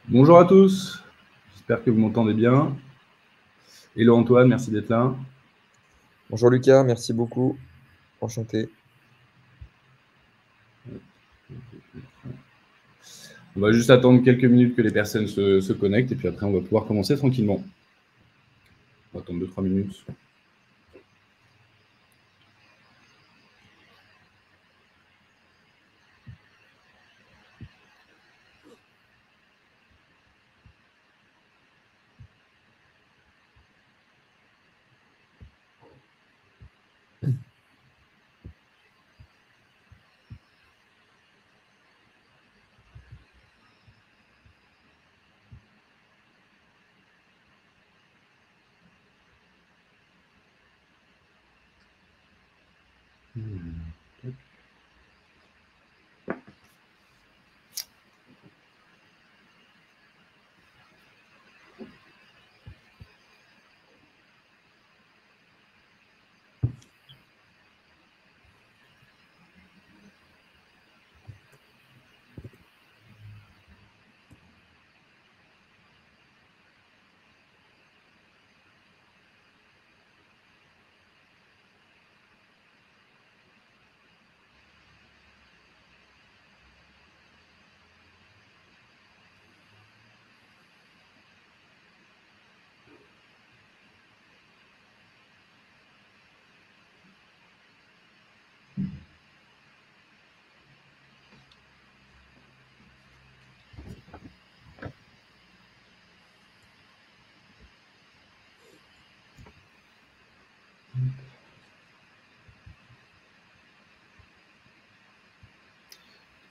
Bonjour à tous, j'espère que vous m'entendez bien. Hello Antoine, merci d'être là. Bonjour Lucas, merci beaucoup. Enchanté. On va juste attendre quelques minutes que les personnes se connectent et puis après on va pouvoir commencer tranquillement. On va attendre 2-3 minutes.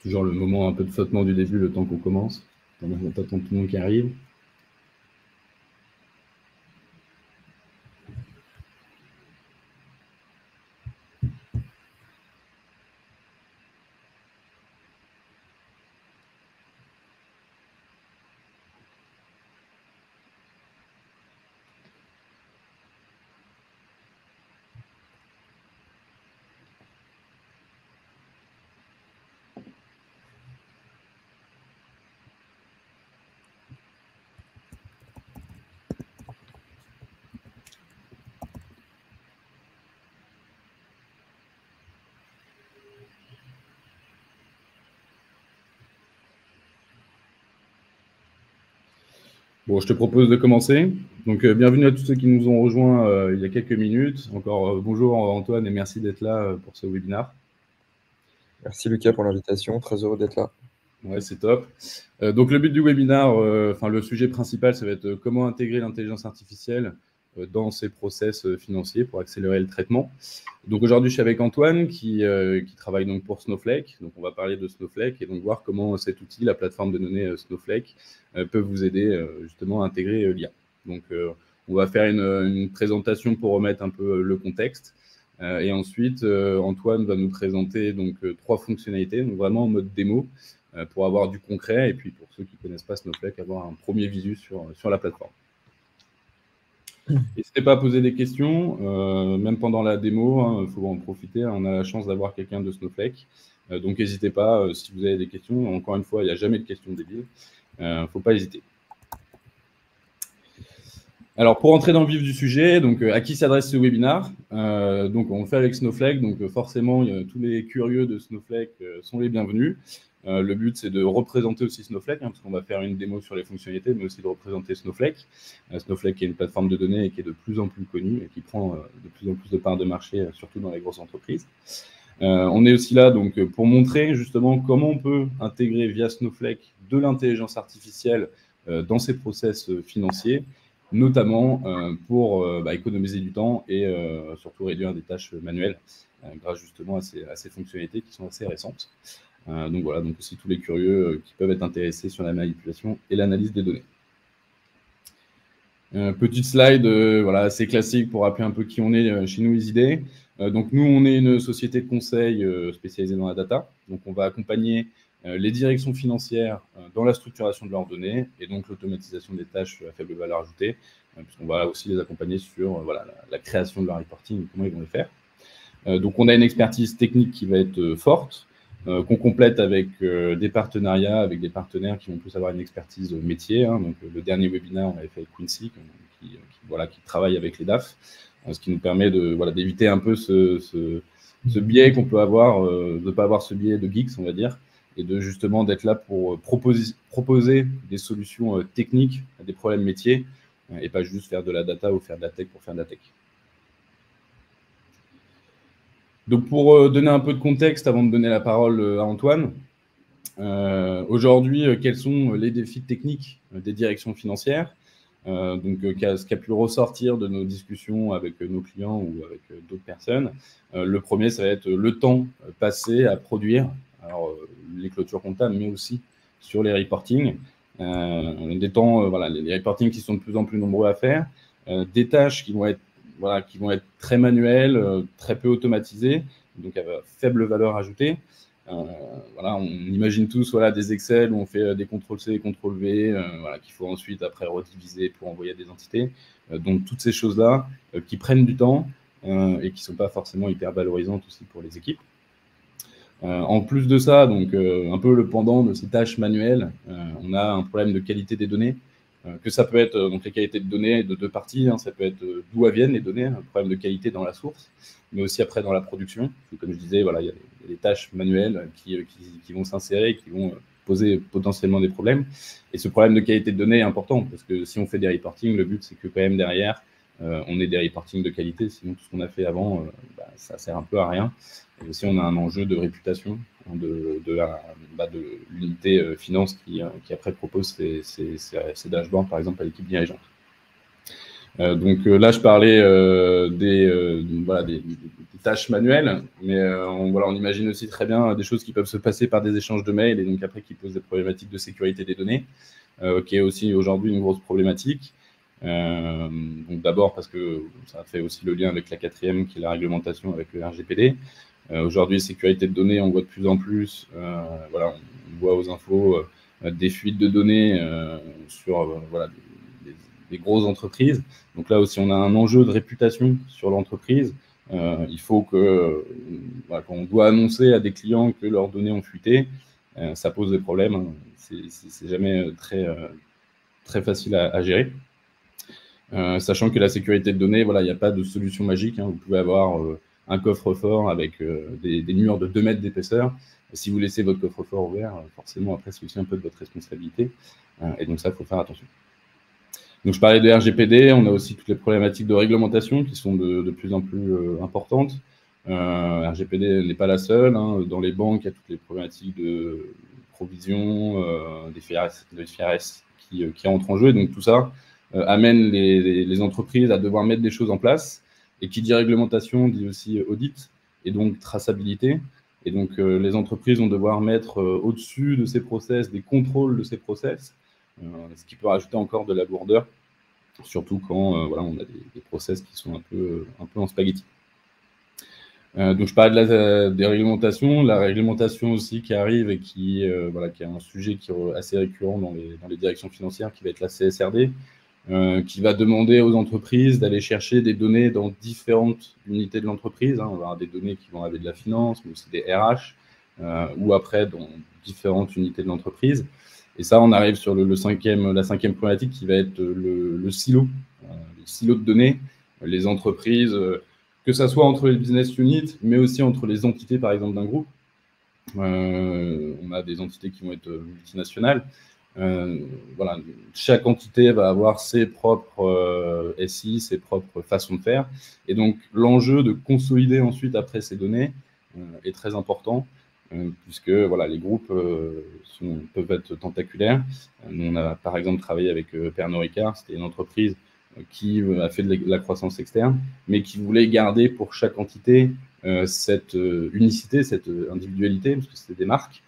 Toujours le moment un peu de flottement du début, le temps qu'on commence. On attend tout le monde qui arrive. Bon, je te propose de commencer. Donc, bienvenue à tous ceux qui nous ont rejoints il y a quelques minutes. Encore bonjour Antoine et merci d'être là pour ce webinaire. Merci Lucas pour l'invitation, très heureux d'être là. Ouais, c'est top. Donc, le but du webinaire, le sujet principal, ça va être comment intégrer l'intelligence artificielle dans ces process financiers pour accélérer le traitement. Donc, aujourd'hui, je suis avec Antoine qui travaille donc pour Snowflake. Donc, on va parler de Snowflake et donc voir comment cet outil, la plateforme de données Snowflake, peut vous aider justement à intégrer l'IA. Donc, on va faire une présentation pour remettre un peu le contexte. Et ensuite, Antoine va nous présenter donc 3 fonctionnalités, donc vraiment en mode démo, pour avoir du concret et puis pour ceux qui ne connaissent pas Snowflake, avoir un premier visu sur la plateforme. N'hésitez pas à poser des questions, même pendant la démo, il faut en profiter. On a la chance d'avoir quelqu'un de Snowflake. Donc, n'hésitez pas si vous avez des questions. Encore une fois, il n'y a jamais de questions débiles. Il ne faut pas hésiter. Alors, pour entrer dans le vif du sujet, donc, à qui s'adresse ce webinaire donc, on le fait avec Snowflake. Donc, forcément, tous les curieux de Snowflake sont les bienvenus. Le but, c'est de représenter aussi Snowflake, parce qu'on va faire une démo sur les fonctionnalités, mais aussi de représenter Snowflake. Snowflake est une plateforme de données qui est de plus en plus connue et qui prend de plus en plus de parts de marché, surtout dans les grosses entreprises. On est aussi là donc, pour montrer justement comment on peut intégrer via Snowflake de l'intelligence artificielle dans ces process financiers, notamment pour économiser du temps et surtout réduire des tâches manuelles grâce justement à ces fonctionnalités qui sont assez récentes. Donc voilà, donc aussi tous les curieux qui peuvent être intéressés sur la manipulation et l'analyse des données. Petite slide voilà, assez classique pour rappeler un peu qui on est chez nous, EasyDay. Donc nous, on est une société de conseil spécialisée dans la data. Donc on va accompagner les directions financières dans la structuration de leurs données et donc l'automatisation des tâches à faible valeur ajoutée, puisqu'on va aussi les accompagner sur voilà, la création de leur reporting et comment ils vont le faire. Donc on a une expertise technique qui va être forte. qu'on complète avec des partenariats, avec des partenaires qui vont plus avoir une expertise métier. Hein. Donc, le dernier webinaire, on avait fait avec Quincy, qui travaille avec les DAF, ce qui nous permet d'éviter un peu ce biais qu'on peut avoir, de ne pas avoir ce biais de geeks, on va dire, et de justement d'être là pour proposer des solutions techniques à des problèmes métiers, et pas juste faire de la data ou faire de la tech pour faire de la tech. Donc, pour donner un peu de contexte, avant de donner la parole à Antoine, aujourd'hui, quels sont les défis techniques des directions financières? Donc, ce qui a pu ressortir de nos discussions avec nos clients ou avec d'autres personnes. Le premier, ça va être le temps passé à produire les clôtures comptables, mais aussi sur les reportings. Des temps, les reportings qui sont de plus en plus nombreux à faire, des tâches qui vont être très manuelles, très peu automatisées, donc à faible valeur ajoutée. On imagine tous des Excel où on fait des CTRL-C et CTRL-V, qu'il faut ensuite après rediviser pour envoyer à des entités. Donc toutes ces choses-là qui prennent du temps et qui ne sont pas forcément hyper valorisantes aussi pour les équipes. En plus de ça, donc un peu le pendant de ces tâches manuelles, on a un problème de qualité des données, que ça peut être donc les qualités de données de deux parties, hein, ça peut être d'où viennent les données, un problème de qualité dans la source, mais aussi après dans la production. Comme je disais, il y a des tâches manuelles qui vont s'insérer et qui vont poser potentiellement des problèmes. Et ce problème de qualité de données est important, parce que si on fait des reportings, le but c'est que quand même derrière, on ait des reportings de qualité, sinon tout ce qu'on a fait avant, ça sert un peu à rien. Et aussi, on a un enjeu de réputation de l'unité finance qui après propose ces dashboards, par exemple, à l'équipe dirigeante. Donc là, je parlais des tâches manuelles, mais on imagine aussi très bien des choses qui peuvent se passer par des échanges de mails et donc après qui posent des problématiques de sécurité des données, qui est aussi aujourd'hui une grosse problématique. Donc d'abord parce que ça fait aussi le lien avec la 4e, qui est la réglementation avec le RGPD. Aujourd'hui, sécurité de données, on voit de plus en plus, on voit aux infos des fuites de données sur des grosses entreprises. Donc là aussi, on a un enjeu de réputation sur l'entreprise. Il faut que, quand on doit annoncer à des clients que leurs données ont fuité, ça pose des problèmes. Hein. C'est jamais très facile à gérer. Sachant que la sécurité de données, il n'y a pas de solution magique. Hein. Vous pouvez avoir un coffre-fort avec des murs de 2 mètres d'épaisseur. Si vous laissez votre coffre-fort ouvert, forcément, après, c'est aussi un peu de votre responsabilité. Et donc ça, il faut faire attention. Donc, je parlais de RGPD. On a aussi toutes les problématiques de réglementation qui sont de plus en plus importantes. RGPD n'est pas la seule. Hein. Dans les banques, il y a toutes les problématiques de provision, des FIRS qui entrent en jeu. Et donc, tout ça amène les entreprises à devoir mettre des choses en place. Et qui dit réglementation dit aussi audit et donc traçabilité. Et donc, les entreprises vont devoir mettre au-dessus de ces process des contrôles de ces process, ce qui peut rajouter encore de la lourdeur, surtout quand on a des process qui sont un peu en spaghetti. Donc, je parlais des réglementations, la réglementation aussi qui arrive et qui est un sujet qui est assez récurrent dans les directions financières, qui va être la CSRD. Qui va demander aux entreprises d'aller chercher des données dans différentes unités de l'entreprise. Hein. On va avoir des données qui vont avec de la finance, mais aussi des RH, ou après dans différentes unités de l'entreprise. Et ça, on arrive sur la 5e problématique qui va être le silo de données. Les entreprises, que ça soit entre les business units, mais aussi entre les entités, par exemple, d'un groupe. On a des entités qui vont être multinationales. Chaque entité va avoir ses propres SI, ses propres façons de faire. Et donc, l'enjeu de consolider ensuite après ces données est très important, puisque les groupes peuvent être tentaculaires. Nous, on a par exemple travaillé avec Pernod Ricard, c'était une entreprise qui a fait de la croissance externe, mais qui voulait garder pour chaque entité cette unicité, cette individualité, parce que c'était des marques.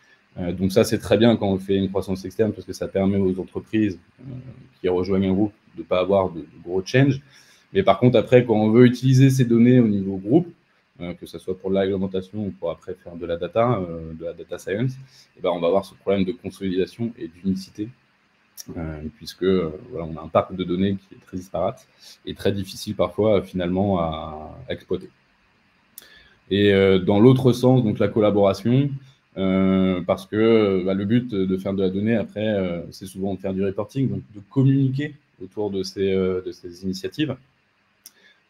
Donc ça, c'est très bien quand on fait une croissance externe parce que ça permet aux entreprises qui rejoignent un groupe de ne pas avoir de gros change. Mais par contre, après, quand on veut utiliser ces données au niveau groupe, que ce soit pour la réglementation ou pour après faire de la data science, on va avoir ce problème de consolidation et d'unicité, puisque on a un parc de données qui est très disparate et très difficile parfois finalement à exploiter. Et dans l'autre sens, donc la collaboration, parce que le but de faire de la donnée, après, c'est souvent de faire du reporting, donc de communiquer autour de ces initiatives.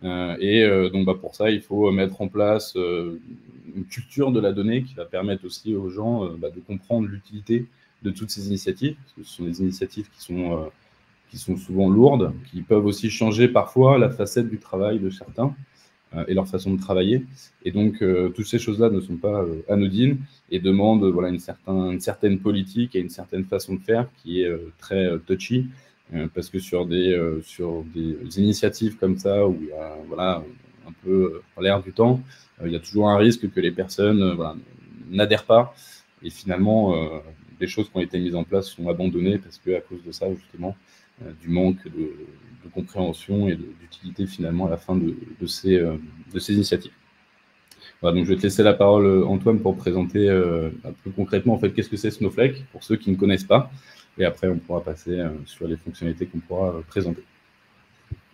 Donc pour ça, il faut mettre en place une culture de la donnée qui va permettre aussi aux gens de comprendre l'utilité de toutes ces initiatives, parce que ce sont des initiatives qui sont souvent lourdes, qui peuvent aussi changer parfois la facette du travail de certains et leur façon de travailler. Et donc, toutes ces choses-là ne sont pas anodines et demandent une certaine politique et une certaine façon de faire qui est très touchy, parce que sur des initiatives comme ça, où il y a un peu l'air du temps, il y a toujours un risque que les personnes n'adhèrent pas. Et finalement, les choses qui ont été mises en place sont abandonnées parce qu'à cause de ça, justement, du manque de compréhension et d'utilité finalement à la fin de ces initiatives. Voilà, donc je vais te laisser la parole, Antoine, pour présenter plus concrètement en fait qu'est-ce que c'est Snowflake pour ceux qui ne connaissent pas, et après on pourra passer sur les fonctionnalités qu'on pourra présenter.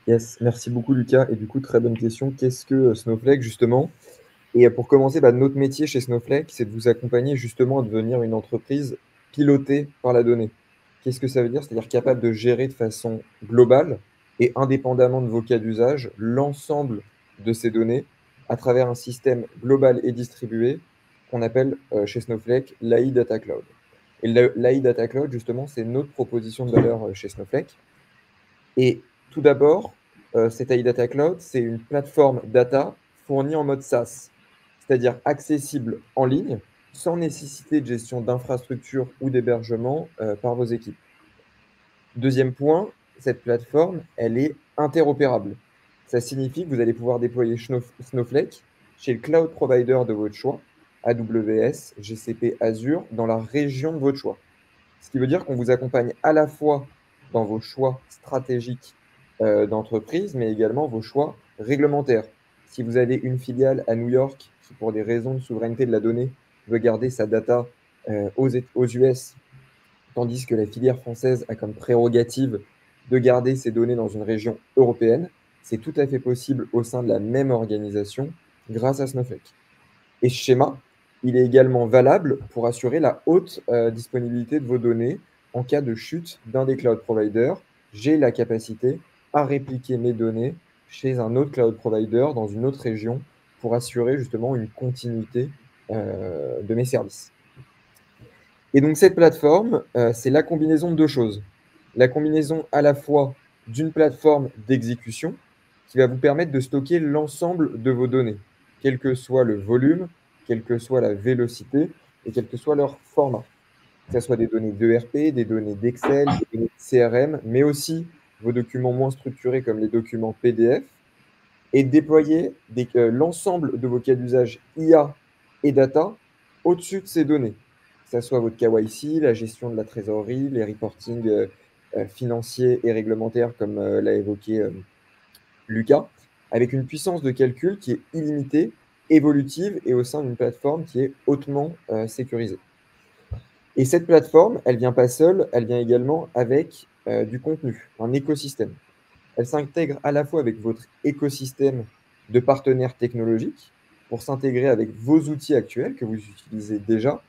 Yes, merci beaucoup Lucas. Et du coup, très bonne question. Qu'est-ce que Snowflake justement? Et pour commencer, notre métier chez Snowflake, c'est de vous accompagner justement à devenir une entreprise pilotée par la donnée. Qu'est-ce que ça veut dire? C'est-à-dire capable de gérer de façon globale et indépendamment de vos cas d'usage l'ensemble de ces données à travers un système global et distribué qu'on appelle chez Snowflake l'AI Data Cloud. Et l'AI Data Cloud, justement, c'est notre proposition de valeur chez Snowflake. Et tout d'abord, cette AI Data Cloud, c'est une plateforme data fournie en mode SaaS, c'est-à-dire accessible en ligne, sans nécessité de gestion d'infrastructure ou d'hébergement par vos équipes. Deuxième point, cette plateforme, elle est interopérable. Ça signifie que vous allez pouvoir déployer Snowflake chez le cloud provider de votre choix, AWS, GCP, Azure, dans la région de votre choix. Ce qui veut dire qu'on vous accompagne à la fois dans vos choix stratégiques d'entreprise, mais également vos choix réglementaires. Si vous avez une filiale à New York qui, pour des raisons de souveraineté de la donnée, veut garder sa data aux US, tandis que la filière française a comme prérogative de garder ses données dans une région européenne, c'est tout à fait possible au sein de la même organisation grâce à Snowflake. Et ce schéma, il est également valable pour assurer la haute disponibilité de vos données en cas de chute d'un des cloud providers. J'ai la capacité à répliquer mes données chez un autre cloud provider dans une autre région pour assurer justement une continuité de mes services. Et donc cette plateforme, c'est la combinaison de deux choses. La combinaison à la fois d'une plateforme d'exécution qui va vous permettre de stocker l'ensemble de vos données, quel que soit le volume, quelle que soit la vélocité et quel que soit leur format. Que ce soit des données d'ERP, des données d'Excel, des données de CRM, mais aussi vos documents moins structurés comme les documents PDF, et déployer l'ensemble de vos cas d'usage IA et data au-dessus de ces données. Que ce soit votre KYC, la gestion de la trésorerie, les reportings financiers et réglementaires, comme l'a évoqué Lucas, avec une puissance de calcul qui est illimitée, évolutive et au sein d'une plateforme qui est hautement sécurisée. Et cette plateforme, elle vient pas seule, elle vient également avec du contenu, un écosystème. Elle s'intègre à la fois avec votre écosystème de partenaires technologiques pour s'intégrer avec vos outils actuels que vous utilisez déjà,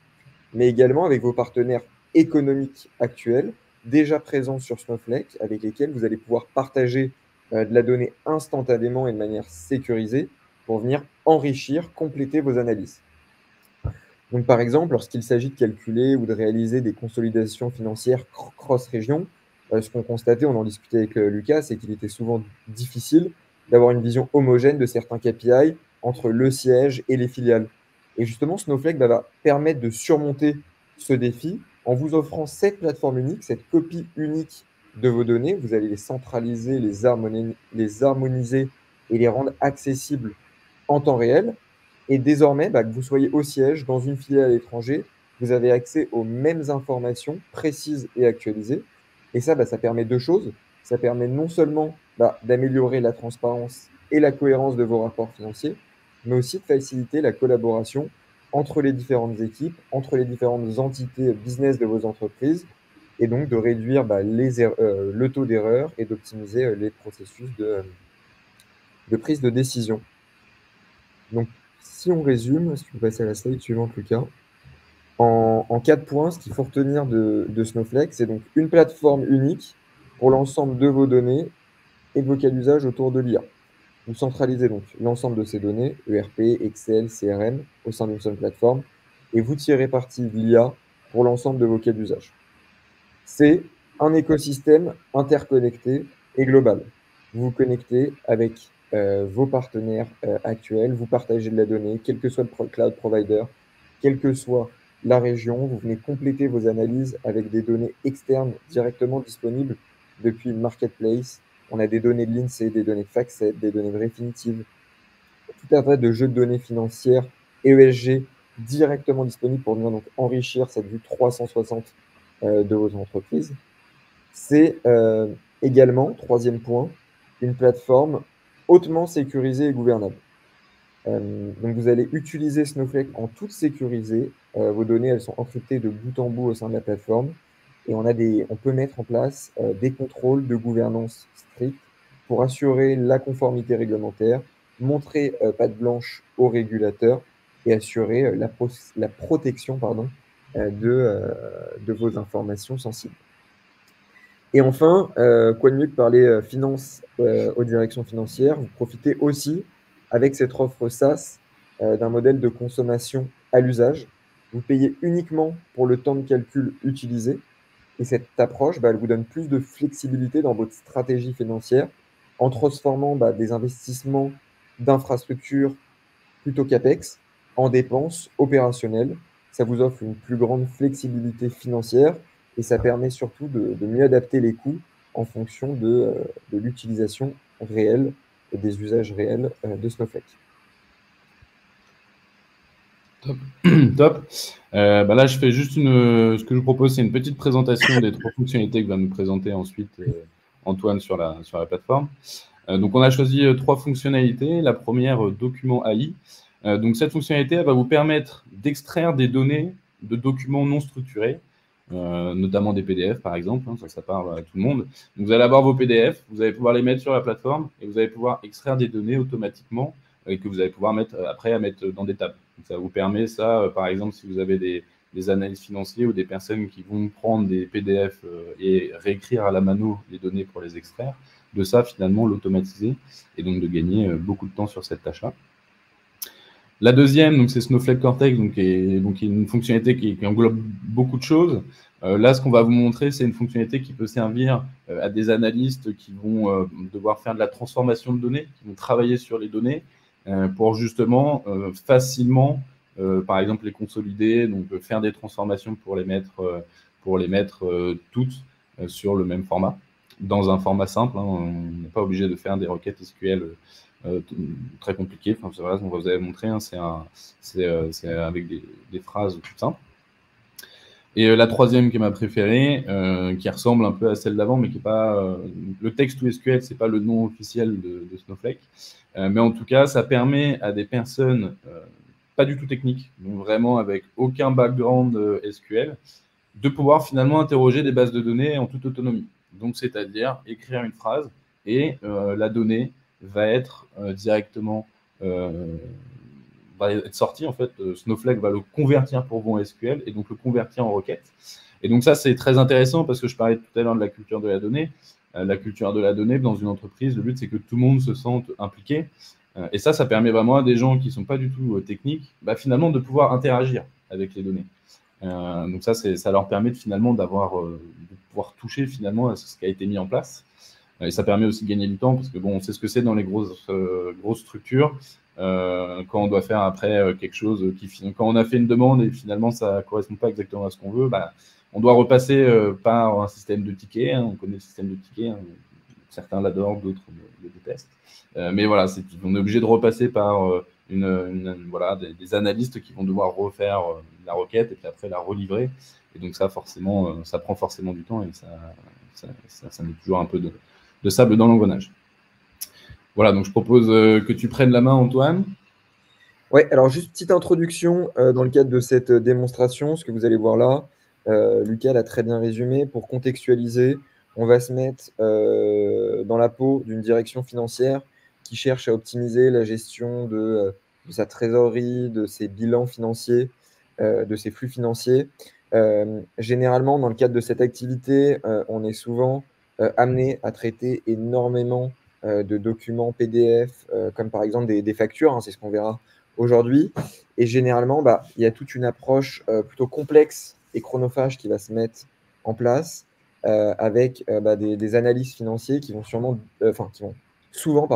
mais également avec vos partenaires économiques actuels déjà présents sur Snowflake, avec lesquels vous allez pouvoir partager de la donnée instantanément et de manière sécurisée pour venir enrichir, compléter vos analyses. Donc, par exemple, lorsqu'il s'agit de calculer ou de réaliser des consolidations financières cross-région, ce qu'on constatait, on en discutait avec Lucas, c'est qu'il était souvent difficile d'avoir une vision homogène de certains KPI entre le siège et les filiales. Et justement, Snowflake va permettre de surmonter ce défi en vous offrant cette plateforme unique, cette copie unique de vos données. Vous allez les centraliser, les harmoniser et les rendre accessibles en temps réel. Et désormais, que vous soyez au siège, dans une filiale à l'étranger, vous avez accès aux mêmes informations précises et actualisées. Et ça, ça permet deux choses. Ça permet non seulement d'améliorer la transparence et la cohérence de vos rapports financiers, mais aussi de faciliter la collaboration entre les différentes équipes, entre les différentes entités business de vos entreprises, et donc de réduire le taux d'erreur et d'optimiser les processus de prise de décision. Donc, si on résume, si tu peux passer à la slide suivante, Lucas. En 4 points, ce qu'il faut retenir de Snowflake, c'est donc une plateforme unique pour l'ensemble de vos données et de vos cas d'usage autour de l'IA. Vous centralisez donc l'ensemble de ces données, ERP, Excel, CRM, au sein d'une seule plateforme, et vous tirez parti de l'IA pour l'ensemble de vos cas d'usage. C'est un écosystème interconnecté et global. Vous vous connectez avec vos partenaires actuels, vous partagez de la donnée, quel que soit le cloud provider, quelle que soit la région, vous venez compléter vos analyses avec des données externes directement disponibles depuis une marketplace. On a des données de l'INSEE, des données de FactSet, des données de Refinitiv, tout un tas de jeux de données financières et ESG directement disponibles pour venir donc enrichir cette vue 360 de vos entreprises. C'est également, troisième point, une plateforme hautement sécurisée et gouvernable. Donc vous allez utiliser Snowflake en toute sécurisée. Vos données, elles sont encryptées de bout en bout au sein de la plateforme. Et on peut mettre en place des contrôles de gouvernance stricts pour assurer la conformité réglementaire, montrer patte blanche aux régulateurs et assurer la protection pardon, de vos informations sensibles. Et enfin, quoi de mieux que parler finance aux directions financières, vous profitez aussi avec cette offre SaaS d'un modèle de consommation à l'usage. Vous payez uniquement pour le temps de calcul utilisé. Et cette approche, elle vous donne plus de flexibilité dans votre stratégie financière en transformant des investissements d'infrastructures plutôt CAPEX en dépenses opérationnelles. Ça vous offre une plus grande flexibilité financière et ça permet surtout de mieux adapter les coûts en fonction de l'utilisation réelle et des usages réels de Snowflake. Top. Top. Là, je fais juste ce que je vous propose, c'est une petite présentation des 3 fonctionnalités que va nous présenter ensuite Antoine sur la plateforme. Donc, on a choisi 3 fonctionnalités. La première, document AI. Donc, cette fonctionnalité, elle va vous permettre d'extraire des données de documents non structurés, notamment des PDF, par exemple. Ça parle à tout le monde. Donc, vous allez avoir vos PDF, vous allez pouvoir les mettre sur la plateforme et vous allez pouvoir extraire des données automatiquement et que vous allez pouvoir mettre dans des tables. Donc, ça vous permet ça, par exemple, si vous avez des analyses financiers ou des personnes qui vont prendre des PDF et réécrire à la mano les données pour les extraire, de ça finalement l'automatiser et donc de gagner beaucoup de temps sur cette tâche-là. La deuxième, donc c'est Snowflake Cortex, qui est une fonctionnalité qui englobe beaucoup de choses. Là, ce qu'on va vous montrer, c'est une fonctionnalité qui peut servir à des analystes qui vont devoir faire de la transformation de données, qui vont travailler sur les données pour justement facilement, par exemple, les consolider, donc faire des transformations pour les mettre toutes sur le même format, dans un format simple. On n'est pas obligé de faire des requêtes SQL très compliquées. Enfin, c'est vrai, on vous avait montré, c'est avec des phrases toutes simples. Et la troisième qui est ma préférée, qui ressemble un peu à celle d'avant, mais qui n'est pas... le text to SQL, ce n'est pas le nom officiel de Snowflake. Mais en tout cas, ça permet à des personnes pas du tout techniques, donc vraiment avec aucun background SQL, de pouvoir finalement interroger des bases de données en toute autonomie. Donc, c'est-à-dire écrire une phrase et la donnée va être directement va être sortie. En fait, Snowflake va le convertir pour vous en SQL et donc le convertir en requête. Et donc ça, c'est très intéressant parce que je parlais tout à l'heure de la culture de la donnée. La culture de la donnée dans une entreprise, le but, c'est que tout le monde se sente impliqué. Et ça permet vraiment à des gens qui ne sont pas du tout techniques, finalement, de pouvoir interagir avec les données. Donc ça leur permet finalement de pouvoir toucher finalement à ce qui a été mis en place. Et ça permet aussi de gagner du temps parce que on sait ce que c'est dans les grosses structures. Quand on doit faire après quelque chose quand on a fait une demande et finalement ça ne correspond pas exactement à ce qu'on veut, on doit repasser par un système de tickets. On connaît le système de tickets. Certains l'adorent, d'autres le détestent. Mais voilà, on est obligé de repasser par des analystes qui vont devoir refaire la requête et puis après la relivrer. Et donc ça, forcément, ça prend forcément du temps et ça met toujours un peu de sable dans l'engrenage. Voilà, donc je propose que tu prennes la main, Antoine. Oui, alors juste petite introduction dans le cadre de cette démonstration, ce que vous allez voir là. Lucas l'a très bien résumé. Pour contextualiser, on va se mettre dans la peau d'une direction financière qui cherche à optimiser la gestion de sa trésorerie, de ses bilans financiers, de ces flux financiers. Généralement, dans le cadre de cette activité, on est souvent amené à traiter énormément de documents PDF, comme par exemple des factures, hein, c'est ce qu'on verra aujourd'hui. Et généralement, il y a toute une approche plutôt complexe et chronophage qui va se mettre en place avec des analystes financiers qui vont qui vont souvent,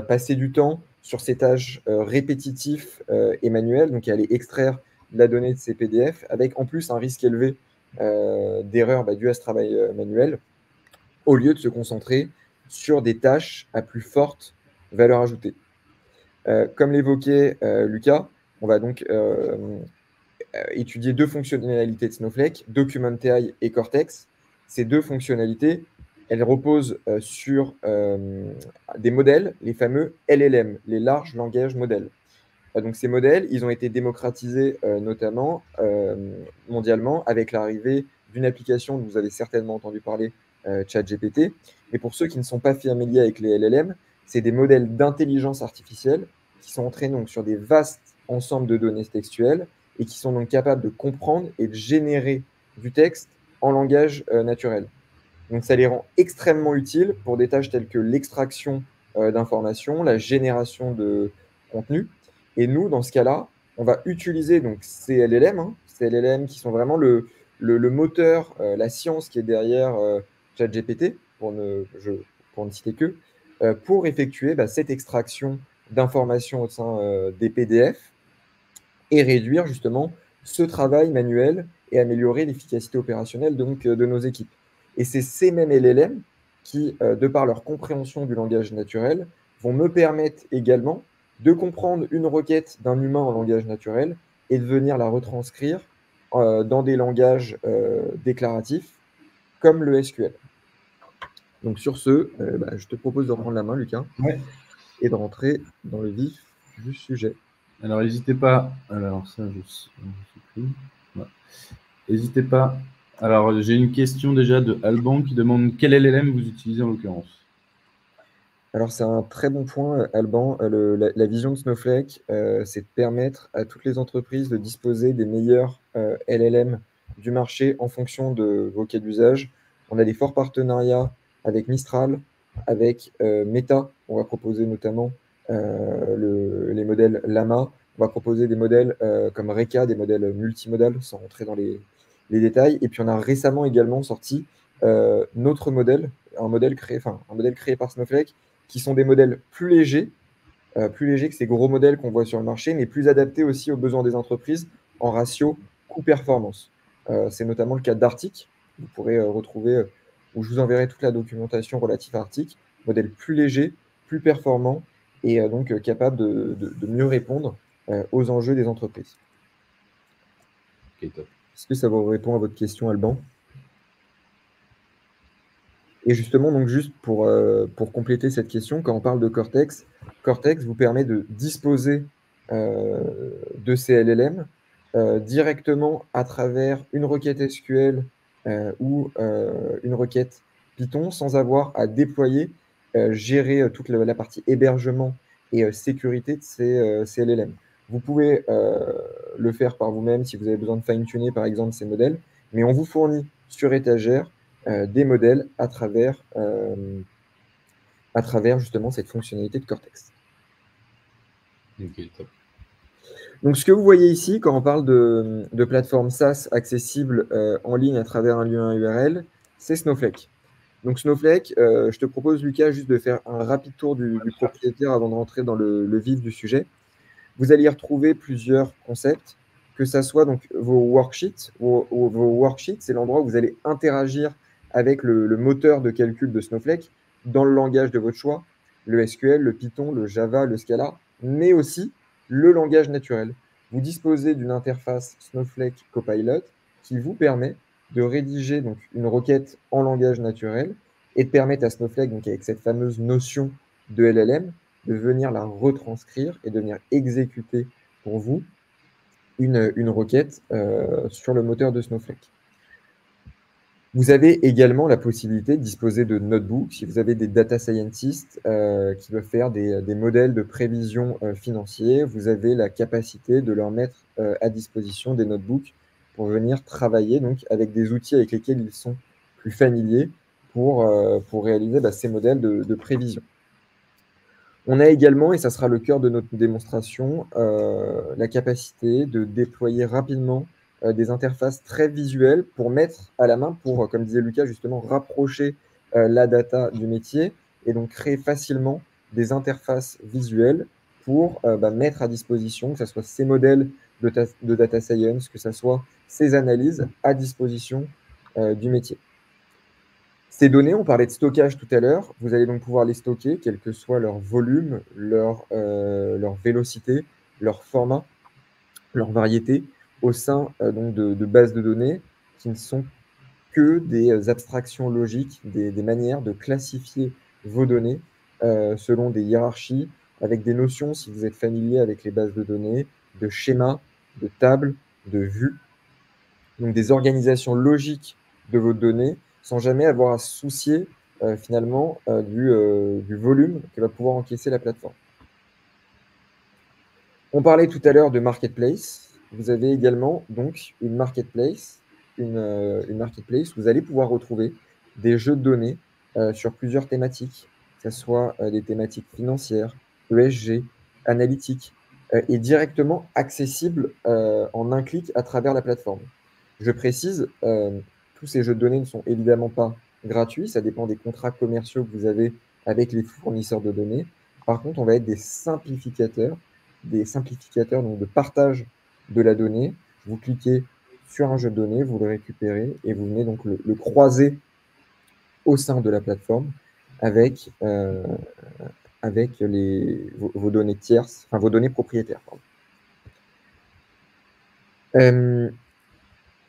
passer du temps sur ces tâches répétitives et manuelles, donc aller extraire de la donnée de ces PDF, avec en plus un risque élevé d'erreur dû à ce travail manuel, au lieu de se concentrer sur des tâches à plus forte valeur ajoutée. Comme l'évoquait Lucas, on va donc étudier deux fonctionnalités de Snowflake, Documentai et Cortex. Ces deux fonctionnalités, elles reposent sur des modèles, les fameux LLM, les larges langages modèles. Donc ces modèles, ils ont été démocratisés notamment mondialement avec l'arrivée d'une application dont vous avez certainement entendu parler, ChatGPT. Et pour ceux qui ne sont pas familiers avec les LLM, c'est des modèles d'intelligence artificielle qui sont entraînés donc, sur des vastes ensembles de données textuelles et qui sont donc capables de comprendre et de générer du texte en langage naturel. Donc ça les rend extrêmement utiles pour des tâches telles que l'extraction d'informations, la génération de contenu. Et nous, dans ce cas-là, on va utiliser donc ces LLM, ces LLM qui sont vraiment le moteur, la science qui est derrière ChatGPT, pour ne citer que, pour effectuer cette extraction d'informations au sein des PDF et réduire justement ce travail manuel et améliorer l'efficacité opérationnelle donc, de nos équipes. Et c'est ces mêmes LLM qui, de par leur compréhension du langage naturel, vont me permettre également de comprendre une requête d'un humain en langage naturel et de venir la retranscrire dans des langages déclaratifs comme le SQL. Donc sur ce, je te propose de reprendre la main, Lucas, et de rentrer dans le vif du sujet. Alors n'hésitez pas, alors ça je supprime. Ouais. N'hésitez pas. Alors j'ai une question déjà de Alban qui demande quel LLM vous utilisez en l'occurrence. Alors, c'est un très bon point, Alban. La vision de Snowflake, c'est de permettre à toutes les entreprises de disposer des meilleurs LLM du marché en fonction de vos cas d'usage. On a des forts partenariats avec Mistral, avec Meta. On va proposer notamment les modèles Llama. On va proposer des modèles comme Reka, des modèles multimodales, sans rentrer dans les détails. Et puis, on a récemment également sorti notre modèle, un modèle créé par Snowflake, qui sont des modèles plus légers que ces gros modèles qu'on voit sur le marché, mais plus adaptés aussi aux besoins des entreprises en ratio coût-performance. C'est notamment le cas d'Arctic. Vous pourrez retrouver, où je vous enverrai toute la documentation relative à Arctic, modèle plus léger, plus performant et donc capable de mieux répondre aux enjeux des entreprises. Okay, top. Est-ce que ça vous répond à votre question, Alban ? Et justement, donc juste pour compléter cette question, quand on parle de Cortex, Cortex vous permet de disposer de ces LLM directement à travers une requête SQL ou une requête Python sans avoir à déployer, gérer toute la partie hébergement et sécurité de ces LLM. Vous pouvez le faire par vous-même si vous avez besoin de fine-tuner par exemple ces modèles, mais on vous fournit sur étagère des modèles à travers justement cette fonctionnalité de Cortex. Okay, top. Donc, ce que vous voyez ici, quand on parle de plateforme SaaS accessible en ligne à travers un lien URL, c'est Snowflake. Donc, Snowflake, je te propose, Lucas, juste de faire un rapide tour du propriétaire avant de rentrer dans le vif du sujet. Vous allez y retrouver plusieurs concepts, que ça soit donc vos worksheets. Vos worksheets, c'est l'endroit où vous allez interagir avec le moteur de calcul de Snowflake dans le langage de votre choix, le SQL, le Python, le Java, le Scala, mais aussi le langage naturel. Vous disposez d'une interface Snowflake Copilot qui vous permet de rédiger donc, une requête en langage naturel et de permettre à Snowflake, donc avec cette fameuse notion de LLM, de venir la retranscrire et de venir exécuter pour vous une requête sur le moteur de Snowflake. Vous avez également la possibilité de disposer de notebooks. Si vous avez des data scientists qui veulent faire des modèles de prévision financiers, vous avez la capacité de leur mettre à disposition des notebooks pour venir travailler donc, avec des outils avec lesquels ils sont plus familiers pour réaliser ces modèles de prévision. On a également, et ça sera le cœur de notre démonstration, la capacité de déployer rapidement des interfaces très visuelles pour mettre à la main, pour, comme disait Lucas, justement, rapprocher la data du métier et donc créer facilement des interfaces visuelles pour mettre à disposition, que ce soit ces modèles de data science, que ce soit ces analyses à disposition du métier. Ces données, on parlait de stockage tout à l'heure, vous allez donc pouvoir les stocker, quel que soit leur volume, leur vélocité, leur format, leur variété, au sein donc de bases de données qui ne sont que des abstractions logiques, des manières de classifier vos données selon des hiérarchies, avec des notions, si vous êtes familier avec les bases de données, de schémas, de tables, de vues, donc des organisations logiques de vos données, sans jamais avoir à se soucier finalement du volume que va pouvoir encaisser la plateforme. On parlait tout à l'heure de marketplace. Vous avez également donc une marketplace où vous allez pouvoir retrouver des jeux de données sur plusieurs thématiques, que ce soit des thématiques financières, ESG, analytiques, et directement accessibles en un clic à travers la plateforme. Je précise, tous ces jeux de données ne sont évidemment pas gratuits, ça dépend des contrats commerciaux que vous avez avec les fournisseurs de données. Par contre, on va être des simplificateurs donc de partage de la donnée. Vous cliquez sur un jeu de données, vous le récupérez et vous venez donc le croiser au sein de la plateforme avec vos données tierces, enfin vos données propriétaires.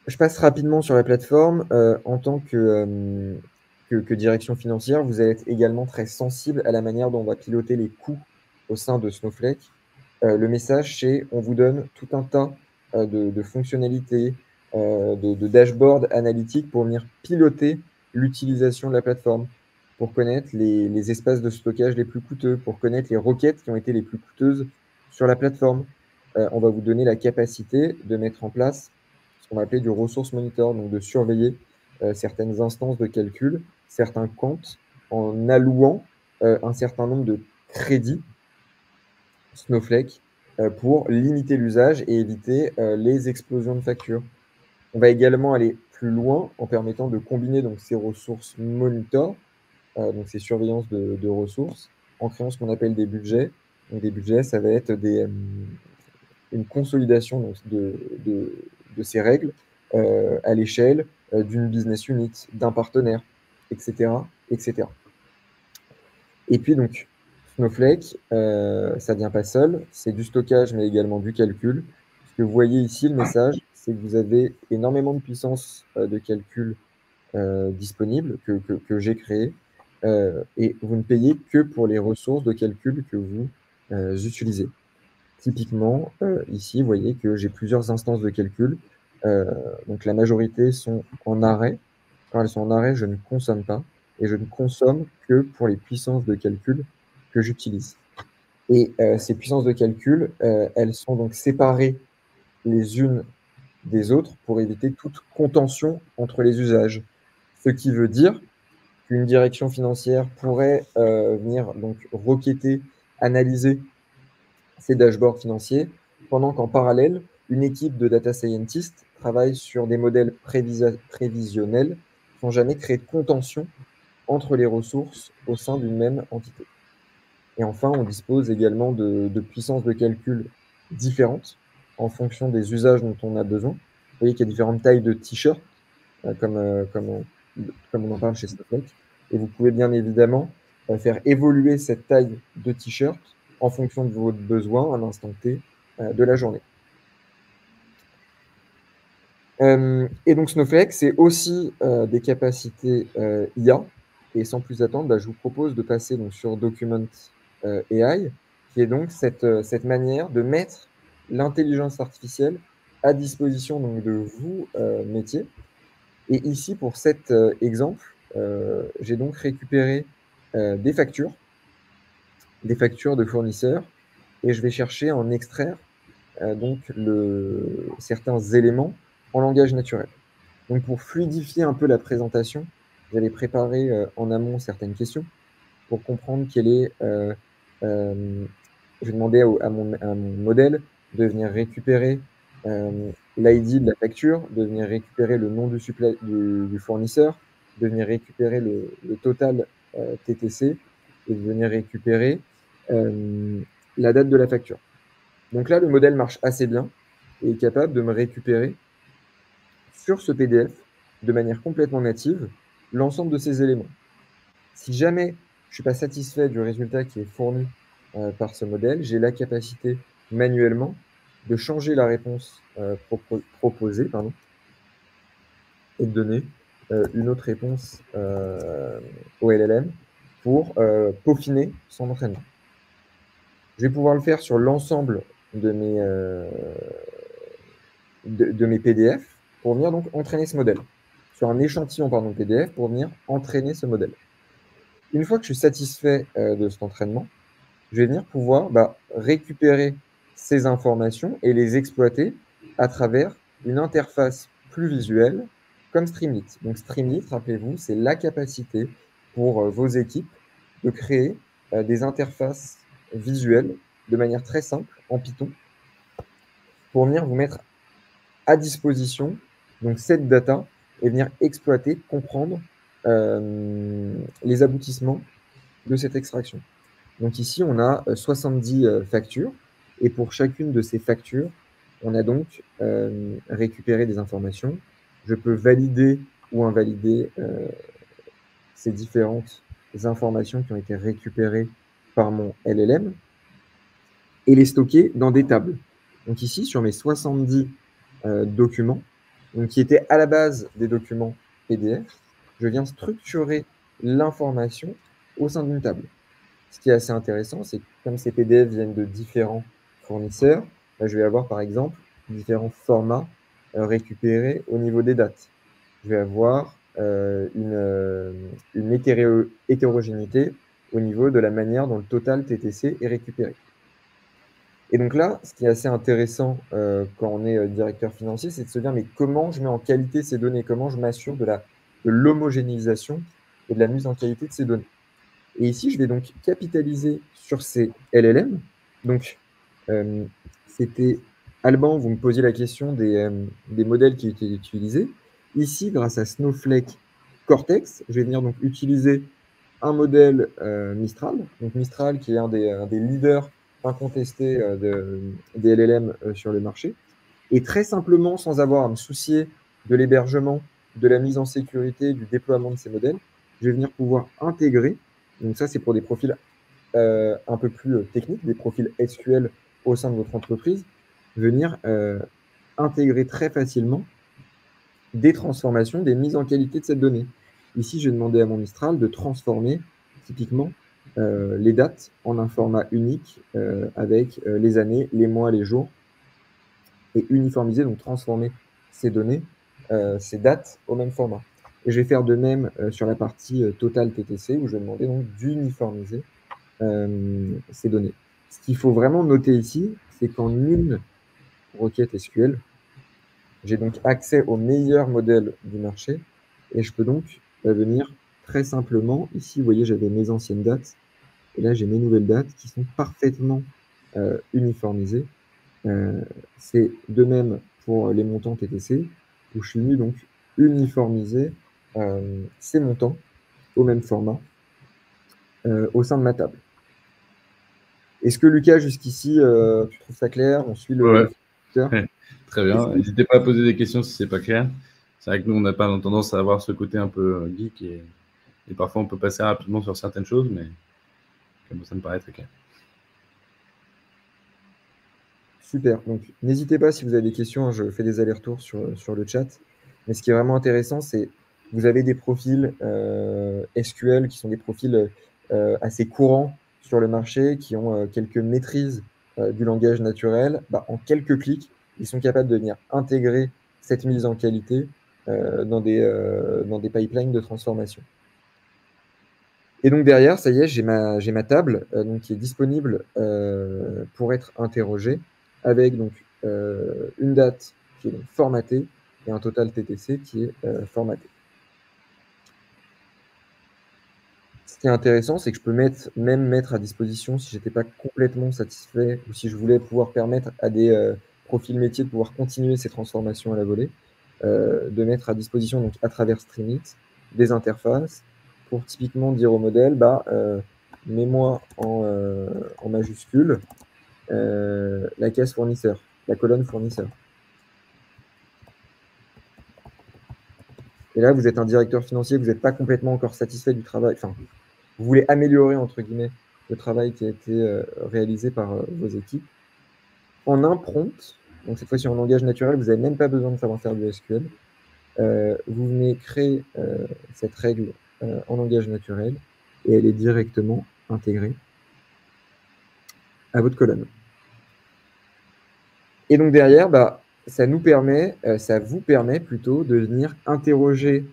Je passe rapidement sur la plateforme. En tant que direction financière, vous allez être également très sensible à la manière dont on va piloter les coûts au sein de Snowflake. Le message, c'est on vous donne tout un tas de fonctionnalités, de dashboards analytiques pour venir piloter l'utilisation de la plateforme, pour connaître les espaces de stockage les plus coûteux, pour connaître les requêtes qui ont été les plus coûteuses sur la plateforme. On va vous donner la capacité de mettre en place ce qu'on va appeler du resource monitor, donc de surveiller certaines instances de calcul, certains comptes, en allouant un certain nombre de crédits Snowflake pour limiter l'usage et éviter les explosions de factures. On va également aller plus loin en permettant de combiner donc, ces ressources monitor, donc ces surveillances de ressources, en créant ce qu'on appelle des budgets. Donc, des budgets, ça va être une consolidation donc, de ces règles à l'échelle d'une business unit, d'un partenaire, etc., etc. Et puis donc, Snowflake, ça ne vient pas seul, c'est du stockage, mais également du calcul. Ce que vous voyez ici, le message, c'est que vous avez énormément de puissance de calcul disponible que j'ai créé, et vous ne payez que pour les ressources de calcul que vous utilisez. Typiquement, ici, vous voyez que j'ai plusieurs instances de calcul. Donc la majorité sont en arrêt. Quand elles sont en arrêt, je ne consomme pas et je ne consomme que pour les puissances de calcul que j'utilise. Et ces puissances de calcul, elles sont donc séparées les unes des autres pour éviter toute contention entre les usages. Ce qui veut dire qu'une direction financière pourrait venir donc requêter, analyser ces dashboards financiers, pendant qu'en parallèle, une équipe de data scientists travaille sur des modèles prévisionnels sans jamais créer de contention entre les ressources au sein d'une même entité. Et enfin, on dispose également de puissances de calcul différentes en fonction des usages dont on a besoin. Vous voyez qu'il y a différentes tailles de t-shirts, comme on en parle chez Snowflake. Et vous pouvez bien évidemment faire évoluer cette taille de t-shirt en fonction de vos besoins à l'instant T de la journée. Et donc Snowflake, c'est aussi des capacités IA. Et sans plus attendre, je vous propose de passer donc, sur Document AI, qui est donc cette manière de mettre l'intelligence artificielle à disposition donc, de vous, métiers, Et ici, pour cet exemple, j'ai donc récupéré des factures de fournisseurs, et je vais chercher à en extraire donc certains éléments en langage naturel. Donc pour fluidifier un peu la présentation, j'avais préparé en amont certaines questions pour comprendre quel est. Je vais demander à mon modèle de venir récupérer l'ID de la facture, de venir récupérer le nom du fournisseur, de venir récupérer le total TTC et de venir récupérer la date de la facture. Donc là, le modèle marche assez bien et est capable de me récupérer sur ce PDF de manière complètement native l'ensemble de ces éléments. Si jamais je ne suis pas satisfait du résultat qui est fourni par ce modèle, j'ai la capacité manuellement de changer la réponse proposée et de donner une autre réponse au LLM pour peaufiner son entraînement. Je vais pouvoir le faire sur l'ensemble de mes PDF pour venir donc entraîner ce modèle. Sur un échantillon PDF pour venir entraîner ce modèle. Une fois que je suis satisfait de cet entraînement, je vais venir pouvoir récupérer ces informations et les exploiter à travers une interface plus visuelle comme Streamlit. Donc Streamlit, rappelez-vous, c'est la capacité pour vos équipes de créer des interfaces visuelles de manière très simple en Python pour venir vous mettre à disposition donc cette data et venir exploiter, comprendre les aboutissements de cette extraction. Donc ici, on a 70 factures et pour chacune de ces factures, on a donc récupéré des informations. Je peux valider ou invalider ces différentes informations qui ont été récupérées par mon LLM et les stocker dans des tables. Donc ici, sur mes 70 documents, donc qui étaient à la base des documents PDF, je viens structurer l'information au sein d'une table. Ce qui est assez intéressant, c'est que comme ces PDF viennent de différents fournisseurs, je vais avoir par exemple différents formats récupérés au niveau des dates. Je vais avoir une hétérogénéité au niveau de la manière dont le total TTC est récupéré. Et donc là, ce qui est assez intéressant quand on est directeur financier, c'est de se dire mais comment je mets en qualité ces données, comment je m'assure de l'homogénéisation et de la mise en qualité de ces données. Et ici, je vais donc capitaliser sur ces LLM. Donc, c'était Alban, vous me posiez la question des modèles qui étaient utilisés. Ici, grâce à Snowflake Cortex, je vais venir donc utiliser un modèle Mistral. Donc Mistral qui est un des leaders incontestés des LLM sur le marché. Et très simplement, sans avoir à me soucier de l'hébergement, de la mise en sécurité, du déploiement de ces modèles, je vais venir pouvoir intégrer. Donc ça, c'est pour des profils un peu plus techniques, des profils SQL au sein de votre entreprise, venir intégrer très facilement des transformations, des mises en qualité de cette donnée. Ici, j'ai demandé à mon Mistral de transformer typiquement les dates en un format unique avec les années, les mois, les jours, et uniformiser, donc transformer ces données, ces dates au même format. Et je vais faire de même sur la partie Total TTC, où je vais demander donc d'uniformiser ces données. Ce qu'il faut vraiment noter ici, c'est qu'en une requête SQL, j'ai donc accès au meilleur modèle du marché et je peux donc venir très simplement, ici vous voyez j'avais mes anciennes dates et là j'ai mes nouvelles dates qui sont parfaitement uniformisées. C'est de même pour les montants TTC où je suis venu donc uniformiser ces montants au même format au sein de ma table. Est-ce que Lucas, jusqu'ici, tu trouves ça clair? On suit le ouais. Très bien. N'hésitez pas à poser des questions si ce n'est pas clair. C'est vrai que nous, on n'a pas tendance à avoir ce côté un peu geek et parfois on peut passer rapidement sur certaines choses, mais ça me paraît très clair. Super. Donc, n'hésitez pas si vous avez des questions. Je fais des allers-retours sur le chat. Mais ce qui est vraiment intéressant, c'est vous avez des profils SQL qui sont des profils assez courants sur le marché, qui ont quelques maîtrises du langage naturel. En quelques clics, ils sont capables de venir intégrer cette mise en qualité dans des pipelines de transformation. Et donc derrière, ça y est, j'ai ma table donc, qui est disponible pour être interrogée avec donc, une date qui est donc formatée et un total TTC qui est formaté. Ce qui est intéressant, c'est que je peux même mettre à disposition, si je n'étais pas complètement satisfait ou si je voulais pouvoir permettre à des profils métiers de pouvoir continuer ces transformations à la volée, de mettre à disposition donc, à travers Streamit des interfaces pour typiquement dire au modèle, mets-moi en majuscule la case fournisseur, la colonne fournisseur. Et là, vous êtes un directeur financier, vous n'êtes pas complètement encore satisfait du travail, enfin, vous voulez améliorer, entre guillemets, le travail qui a été réalisé par vos équipes. En un prompt, donc cette fois-ci en langage naturel, vous n'avez même pas besoin de savoir faire du SQL. Vous venez créer cette règle en langage naturel et elle est directement intégrée à votre colonne. Et donc derrière, ça vous permet plutôt de venir interroger.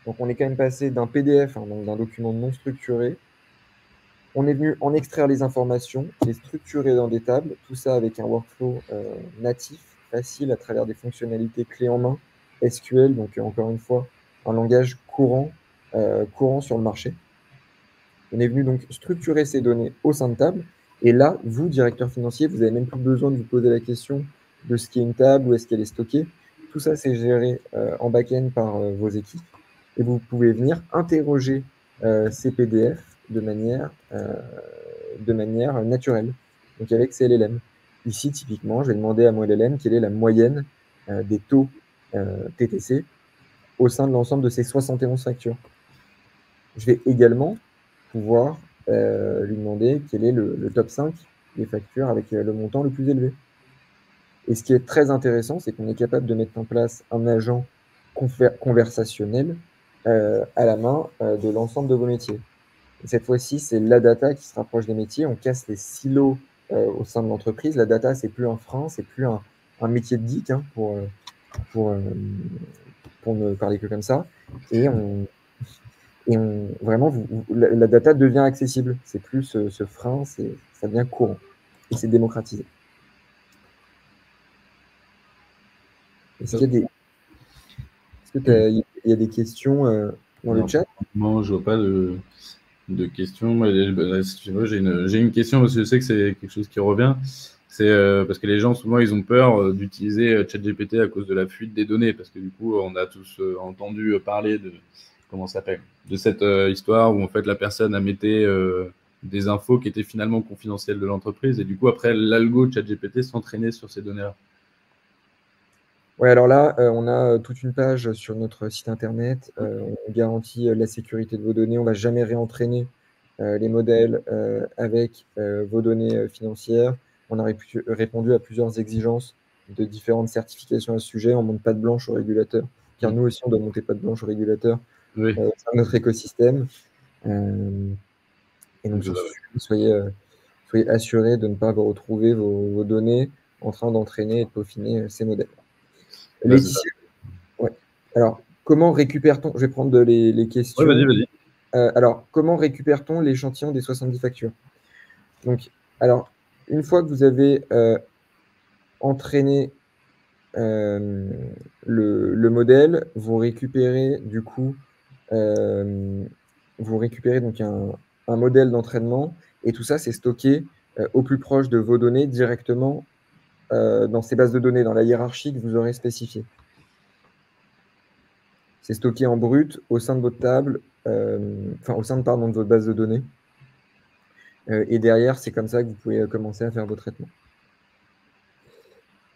Donc on est quand même passé d'un PDF, donc d'un document non structuré. On est venu en extraire les informations, les structurer dans des tables, tout ça avec un workflow natif, facile à travers des fonctionnalités clés en main, SQL, donc encore une fois, un langage courant sur le marché. On est venu donc structurer ces données au sein de tables. Et là, vous, directeur financier, vous n'avez même plus besoin de vous poser la question de ce qu'est une table, où est-ce qu'elle est stockée. Tout ça, c'est géré en back-end par vos équipes. Et vous pouvez venir interroger ces PDF de manière naturelle, donc avec ces LLM. Ici, typiquement, je vais demander à mon LLM quelle est la moyenne des taux TTC au sein de l'ensemble de ces 71 factures. Je vais également pouvoir lui demander quel est le top 5 des factures avec le montant le plus élevé. Et ce qui est très intéressant, c'est qu'on est capable de mettre en place un agent conversationnel à la main de l'ensemble de vos métiers. Et cette fois-ci, c'est la data qui se rapproche des métiers. On casse les silos au sein de l'entreprise. La data, c'est plus un frein, c'est plus un métier de geek pour ne parler que comme ça. Et vraiment, la data devient accessible. C'est plus ce frein, ça devient courant. Et c'est démocratisé. Est-ce qu'il y a des questions dans le chat? Non, je ne vois pas de questions. Moi, j'ai une question parce que je sais que c'est quelque chose qui revient. C'est parce que les gens, souvent, ils ont peur d'utiliser ChatGPT à cause de la fuite des données. Parce que du coup, on a tous entendu parler de cette histoire où en fait la personne a metté des infos qui étaient finalement confidentielles de l'entreprise. Et du coup, après, l'algo ChatGPT s'entraînait sur ces données-là. Oui, alors là, on a toute une page sur notre site internet. On garantit la sécurité de vos données. On ne va jamais réentraîner les modèles avec vos données financières. On a répondu à plusieurs exigences de différentes certifications à ce sujet. On ne monte pas de blanche au régulateur, car nous aussi, on doit monter pas de blanche au régulateur. Oui. C'est notre écosystème. Et donc, soyez assurés de ne pas vous retrouver vos données en train d'entraîner et de peaufiner ces modèles. Laetitia, ouais. Alors, comment récupère-t-on? Je vais prendre les questions. Oui, vas-y. Alors, comment récupère-t-on l'échantillon des 70 factures? Donc, alors, une fois que vous avez entraîné le modèle, vous récupérez du coup donc un modèle d'entraînement et tout ça, c'est stocké au plus proche de vos données directement dans ces bases de données, dans la hiérarchie que vous aurez spécifiée. C'est stocké en brut au sein de votre table, au sein de votre base de données. Et derrière, c'est comme ça que vous pouvez commencer à faire vos traitements.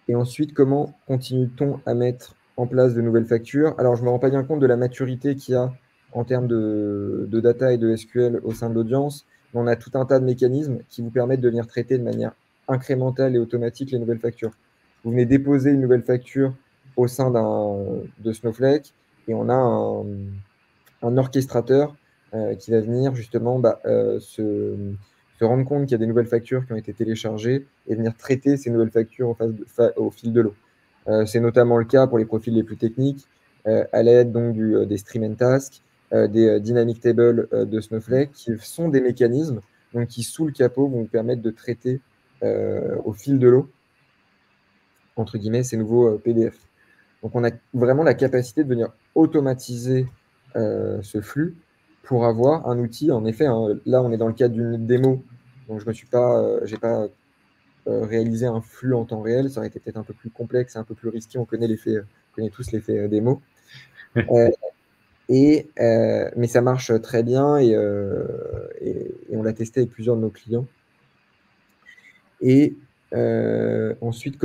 Et ensuite, comment continue-t-on à mettre en place de nouvelles factures? Alors, je ne me rends pas bien compte de la maturité qu'il y a en termes de data et de SQL au sein de l'audience, mais on a tout un tas de mécanismes qui vous permettent de venir traiter de manière incrémentale et automatique les nouvelles factures. Vous venez déposer une nouvelle facture au sein de Snowflake et on a un orchestrateur qui va venir justement se rendre compte qu'il y a des nouvelles factures qui ont été téléchargées et venir traiter ces nouvelles factures au fil de l'eau. C'est notamment le cas pour les profils les plus techniques. à l'aide donc des stream and task, des dynamic tables de Snowflake, qui sont des mécanismes donc, qui, sous le capot, vont vous permettre de traiter au fil de l'eau, entre guillemets, ces nouveaux PDF. Donc, on a vraiment la capacité de venir automatiser ce flux pour avoir un outil. En effet, hein, là, on est dans le cadre d'une démo, donc je n'ai pas réalisé un flux en temps réel. Ça aurait été peut-être un peu plus complexe, un peu plus risqué. On connaît tous l'effet démo. Mais ça marche très bien et on l'a testé avec plusieurs de nos clients. Et ensuite,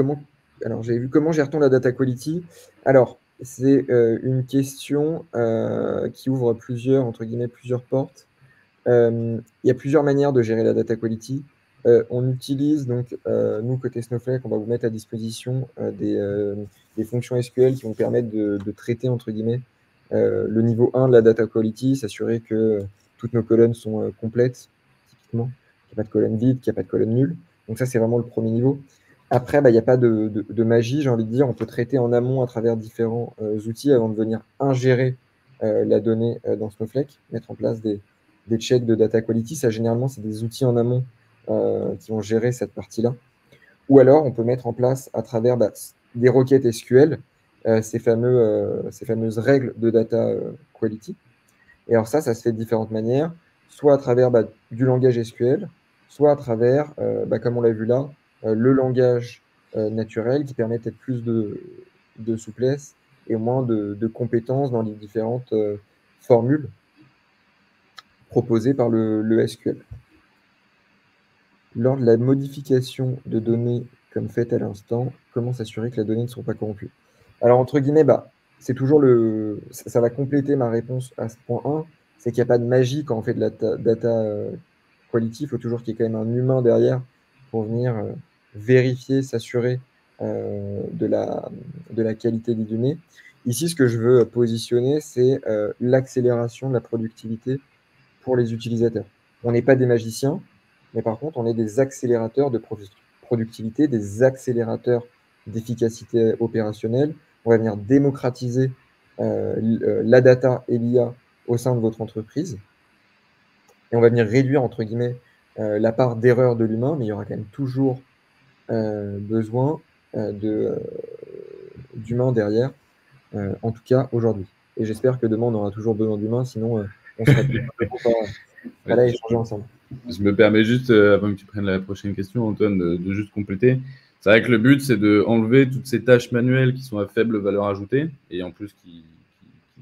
alors j'ai vu comment gère-t-on la data quality? Alors, c'est une question qui ouvre entre guillemets, plusieurs portes. Il y a plusieurs manières de gérer la data quality. On utilise donc, nous, côté Snowflake, on va vous mettre à disposition des fonctions SQL qui vont permettre de traiter, entre guillemets, le niveau 1 de la data quality, s'assurer que toutes nos colonnes sont complètes, typiquement, qu'il n'y a pas de colonne vide, qu'il n'y a pas de colonne nulle. Donc ça, c'est vraiment le premier niveau. Après, il n'y a pas de magie, j'ai envie de dire. On peut traiter en amont à travers différents outils avant de venir ingérer la donnée dans Snowflake, mettre en place des checks de data quality. Ça, généralement, c'est des outils en amont qui vont gérer cette partie-là. Ou alors, on peut mettre en place à travers des requêtes SQL ces fameuses règles de data quality. Et alors ça se fait de différentes manières, soit à travers du langage SQL, soit à travers, comme on l'a vu là, le langage naturel qui permet peut-être plus de souplesse et moins de compétences dans les différentes formules proposées par le SQL. Lors de la modification de données comme faite à l'instant, comment s'assurer que la donnée ne soit pas corrompue? Alors, entre guillemets, c'est toujours ça va compléter ma réponse à ce point 1, c'est qu'il n'y a pas de magie quand on fait de la data quality. Il faut toujours qu'il y ait quand même un humain derrière pour venir vérifier, s'assurer de la qualité des données. Ici, ce que je veux positionner, c'est l'accélération de la productivité pour les utilisateurs. On n'est pas des magiciens, mais par contre, on est des accélérateurs de productivité, des accélérateurs d'efficacité opérationnelle. On va venir démocratiser la data et l'IA au sein de votre entreprise. Et on va venir réduire, entre guillemets, la part d'erreur de l'humain, mais il y aura quand même toujours besoin d'humains derrière, en tout cas aujourd'hui. Et j'espère que demain, on aura toujours besoin d'humains, sinon on serait plus pas là à échanger ensemble. Je me permets juste, avant que tu prennes la prochaine question, Antoine, de juste compléter. C'est vrai que le but, c'est d'enlever toutes ces tâches manuelles qui sont à faible valeur ajoutée et en plus qui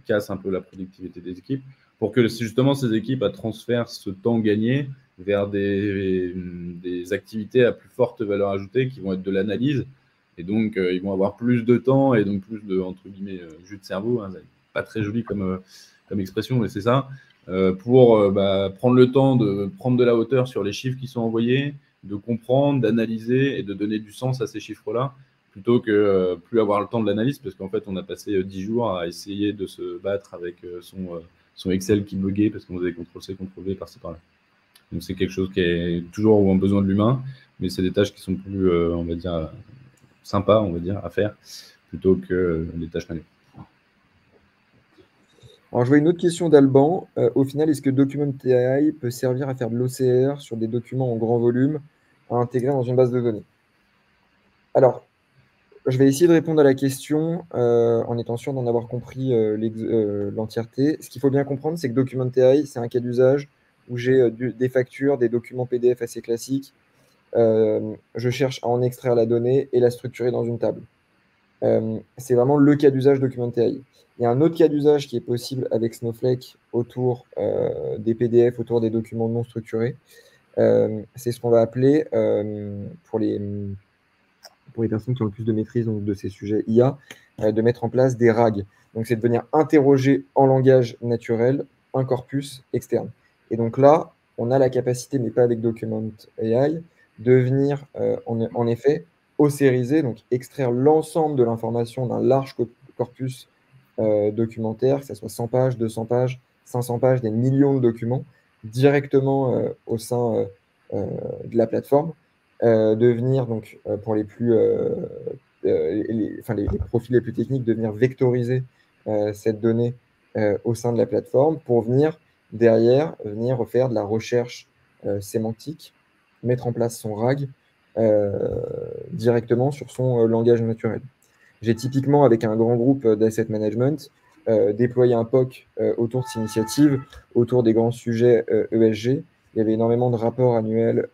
cassent un peu la productivité des équipes pour que justement ces équipes transfèrent ce temps gagné vers des activités à plus forte valeur ajoutée qui vont être de l'analyse. Et donc, ils vont avoir plus de temps et donc plus de, entre guillemets, jus de cerveau. Hein, pas très joli comme expression, mais c'est ça. Pour prendre le temps de prendre de la hauteur sur les chiffres qui sont envoyés, de comprendre, d'analyser et de donner du sens à ces chiffres-là, plutôt que plus avoir le temps de l'analyse, parce qu'en fait, on a passé 10 jours à essayer de se battre avec son Excel qui buguait parce qu'on faisait CTRL-C, CTRL-V par-ci par-là. Donc, c'est quelque chose qui est toujours en besoin de l'humain, mais c'est des tâches qui sont plus, on va dire, sympas, on va dire, à faire, plutôt que des tâches manuelles. Alors, je vois une autre question d'Alban. Au final, est-ce que Document AI peut servir à faire de l'OCR sur des documents en grand volume à intégrer dans une base de données? Alors, je vais essayer de répondre à la question en étant sûr d'en avoir compris l'entièreté. Ce qu'il faut bien comprendre, c'est que Document AI, c'est un cas d'usage où j'ai des factures, des documents PDF assez classiques. Je cherche à en extraire la donnée et la structurer dans une table. C'est vraiment le cas d'usage Document AI. Il y a un autre cas d'usage qui est possible avec Snowflake autour des PDF, autour des documents non structurés. C'est ce qu'on va appeler, pour les personnes qui ont le plus de maîtrise donc, de ces sujets IA, de mettre en place des RAG. Donc, c'est de venir interroger en langage naturel un corpus externe. Et donc là, on a la capacité, mais pas avec Document AI, de venir en effet océriser, donc extraire l'ensemble de l'information d'un large corpus documentaire, que ce soit 100 pages, 200 pages, 500 pages, des millions de documents, directement au sein de la plateforme, de venir, donc, pour les profils les plus techniques, de venir vectoriser cette donnée au sein de la plateforme pour venir refaire de la recherche sémantique, mettre en place son RAG directement sur son langage naturel. J'ai typiquement, avec un grand groupe d'asset management, déployé un POC autour de cette initiative, autour des grands sujets ESG. Il y avait énormément de rapports annuels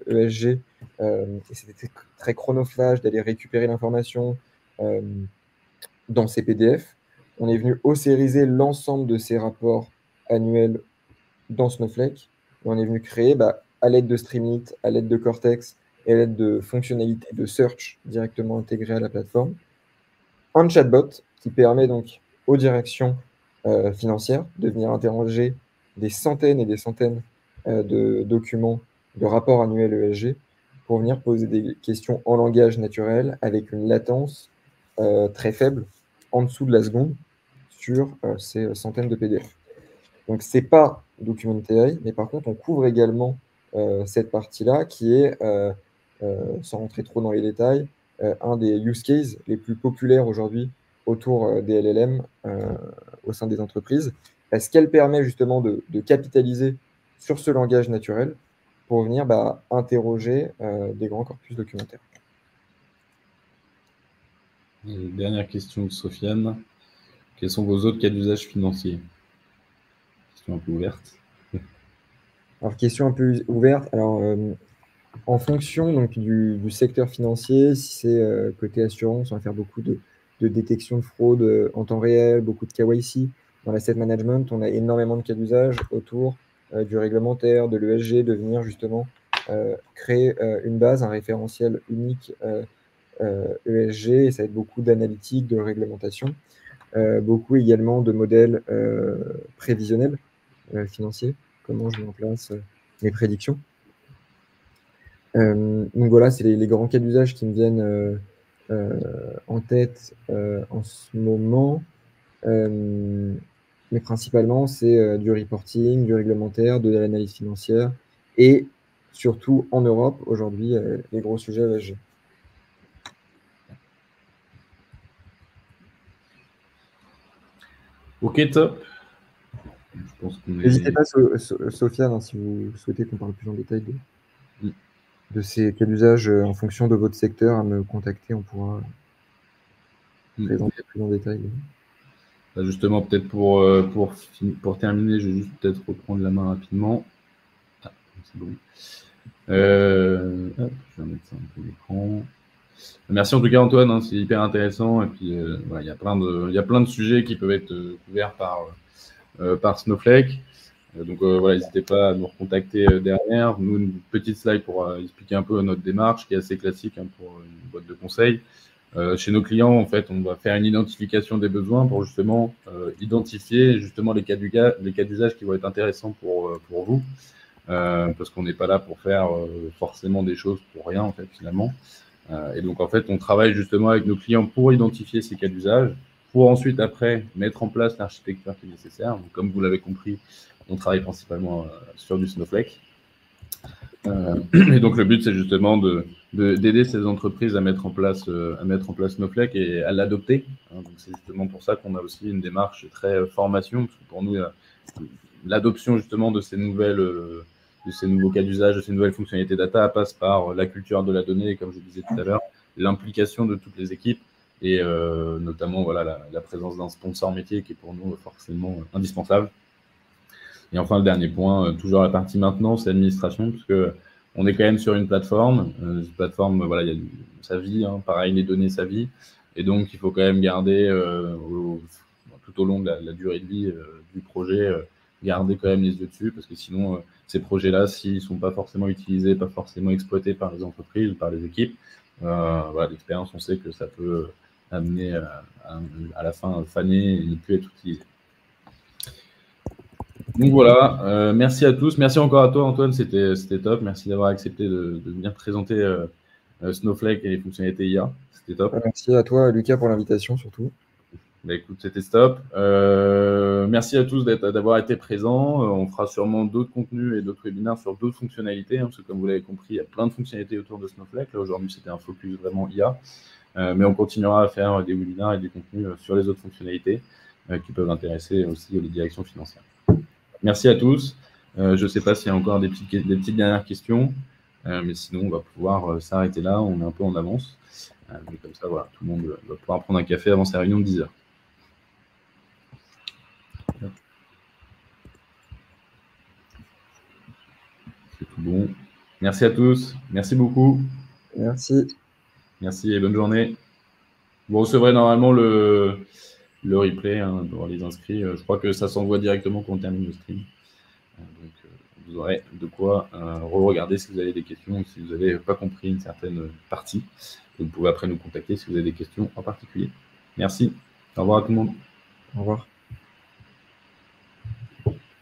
ESG, et c'était très chronophage d'aller récupérer l'information dans ces PDF. On est venu océriser l'ensemble de ces rapports annuels dans Snowflake, et on est venu créer, à l'aide de Streamlit, à l'aide de Cortex, et à l'aide de fonctionnalités de search directement intégrées à la plateforme, un chatbot qui permet donc aux directions financières de venir interroger des centaines et des centaines de documents, de rapports annuels ESG, pour venir poser des questions en langage naturel avec une latence très faible, en dessous de la seconde, sur ces centaines de PDF. Donc, ce n'est pas Documentary, mais par contre, on couvre également cette partie-là qui est, sans rentrer trop dans les détails, un des use cases les plus populaires aujourd'hui autour des LLM au sein des entreprises, parce qu'elle permet justement de capitaliser sur ce langage naturel pour venir interroger des grands corpus documentaires. Et dernière question de Sofiane. Quels sont vos autres cas d'usage financiers? Question un peu ouverte. Alors, question un peu ouverte. Alors, en fonction donc, du secteur financier, si c'est côté assurance, on va faire beaucoup de détection de fraude en temps réel, beaucoup de KYC. Dans l'asset management, on a énormément de cas d'usage autour du réglementaire, de l'ESG, de venir justement créer une base, un référentiel unique ESG, et ça va être beaucoup d'analytique, de réglementation, beaucoup également de modèles prévisionnels financiers, comment je mets en place mes prédictions. Donc voilà, c'est les grands cas d'usage qui me viennent en tête en ce moment. Mais principalement, c'est du reporting, du réglementaire, de l'analyse financière et surtout en Europe, aujourd'hui, les gros sujets ESG. Ok, top. N'hésitez pas, Sofiane, si vous souhaitez qu'on parle plus en détail de ces cas d'usage en fonction de votre secteur, à me contacter, on pourra présenter plus en détail. Justement, peut-être pour terminer, je vais juste peut-être reprendre la main rapidement. Ah, c'est bon. Je vais mettre ça un peu l'écran. Merci en tout cas Antoine, hein, c'est hyper intéressant. Et puis voilà, il y a plein de sujets qui peuvent être couverts par Snowflake. Donc voilà, n'hésitez pas à nous recontacter derrière. Nous, une petite slide pour expliquer un peu notre démarche, qui est assez classique hein, pour une boîte de conseil. Chez nos clients, en fait, on va faire une identification des besoins pour justement identifier justement les cas d'usage qui vont être intéressants pour vous. Parce qu'on n'est pas là pour faire forcément des choses pour rien, en fait, finalement. Et donc, en fait, on travaille justement avec nos clients pour identifier ces cas d'usage, pour ensuite, après, mettre en place l'architecture qui est nécessaire. Donc, comme vous l'avez compris, on travaille principalement sur du Snowflake. Et donc, le but, c'est justement d'aider ces entreprises à mettre en place Snowflake et à l'adopter. Donc, c'est justement pour ça qu'on a aussi une démarche très formation, parce que pour nous, l'adoption justement de ces nouveaux cas d'usage, de ces nouvelles fonctionnalités data passe par la culture de la donnée, et comme je disais tout à l'heure, l'implication de toutes les équipes et notamment voilà, la présence d'un sponsor métier qui est pour nous forcément indispensable. Et enfin, le dernier point, toujours la partie maintenance et administration, parce que on est quand même sur une plateforme. Cette plateforme, voilà, il y a sa vie, hein, pareil, les données, sa vie. Et donc, il faut quand même garder tout au long de la durée de vie du projet, garder quand même les yeux dessus, parce que sinon, ces projets-là, s'ils ne sont pas forcément utilisés, pas forcément exploités par les entreprises ou par les équipes, voilà, d'expérience, on sait que ça peut amener à la fin faner et ne plus être utilisé. Donc voilà, merci à tous. Merci encore à toi, Antoine, c'était top. Merci d'avoir accepté de venir présenter Snowflake et les fonctionnalités IA. C'était top. Merci à toi, Lucas, pour l'invitation, surtout. Bah, écoute, c'était top. Merci à tous d'avoir été présents. On fera sûrement d'autres contenus et d'autres webinaires sur d'autres fonctionnalités, hein, parce que comme vous l'avez compris, il y a plein de fonctionnalités autour de Snowflake. Là, aujourd'hui, c'était un focus vraiment IA. Mais on continuera à faire des webinaires et des contenus sur les autres fonctionnalités. qui peuvent intéresser aussi les directions financières. Merci à tous. Je ne sais pas s'il y a encore des petites dernières questions, mais sinon, on va pouvoir s'arrêter là. On est un peu en avance. Mais comme ça, voilà, tout le monde va pouvoir prendre un café avant sa réunion de 10h. C'est tout bon. Merci à tous. Merci beaucoup. Merci. Merci et bonne journée. Vous recevrez normalement le replay pour les inscrits. Je crois que ça s'envoie directement quand on termine le stream. Donc, vous aurez de quoi re-regarder si vous avez des questions ou si vous n'avez pas compris une certaine partie. Vous pouvez après nous contacter si vous avez des questions en particulier. Merci. Au revoir à tout le monde. Au revoir.